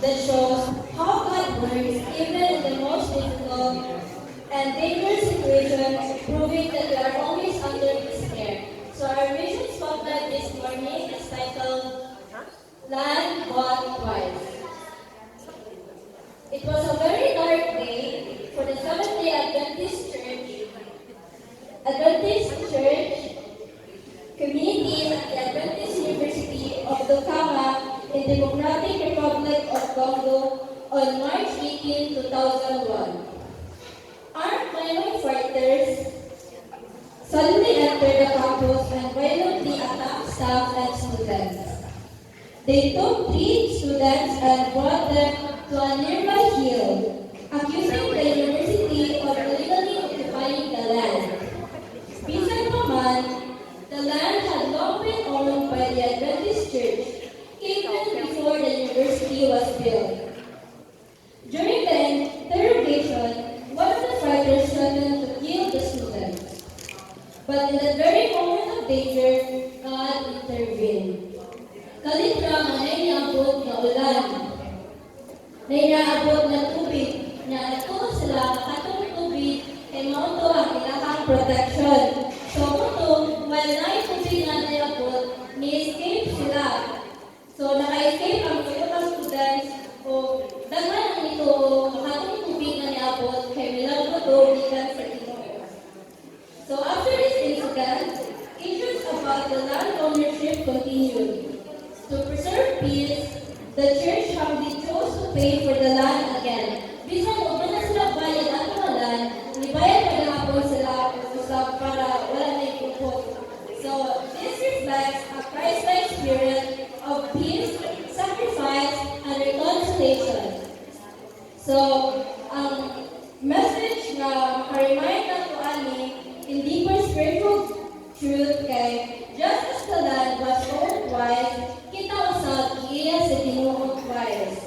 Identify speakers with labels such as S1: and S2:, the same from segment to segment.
S1: that shows how God works even in the most difficult and dangerous situations, proving that we are always under His care. So our mission spotlight this morning is titled Land Bought Twice. It was a very dark day for the Seventh-day Adventist Church communities at the Adventist University of Dukama in the Democratic Republic of Congo on March 18, 2001. Armed Maimai fighters suddenly entered the campus and violently attacked staff and students. They took 3 students and brought them to a nearby hill, accusing the university of illegally occupying the land. Bisan pa man, the land had long been owned by the Adventist Church, even before the university was built. During the interrogation, one of the fighters threatened to kill the students. But in the very moment of danger, God intervened. Kalitra nga nainaabot na ulan. Nainaabot na tubig, na ito sila makatong tubig kay mauto ang ilahang protection. So ito, while naitubig na naabot, ni-escape sila. So naka-escape ang mga students o daghan ang ito makatong tubig na naabot kay milagro to gikan sa Ginoo. So after this incident, issues about the land ownership continued. To preserve peace, the church humbly chose to pay for the land again. Bisan huwag na sila bayad ang mga land, nibayad pa hapon sila usap para wala na ikupot. So this reflects a Christ-like spirit of peace, sacrifice, and reconciliation. So, ang message na maka-remind na ko ani in deeper spiritual truth kay just as the land was owned twice, kita usab iya sa Ginoo twice.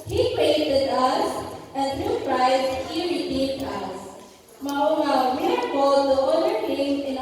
S1: He created us, and through Christ, He redeemed us. Mao nga, we are called to honor Him in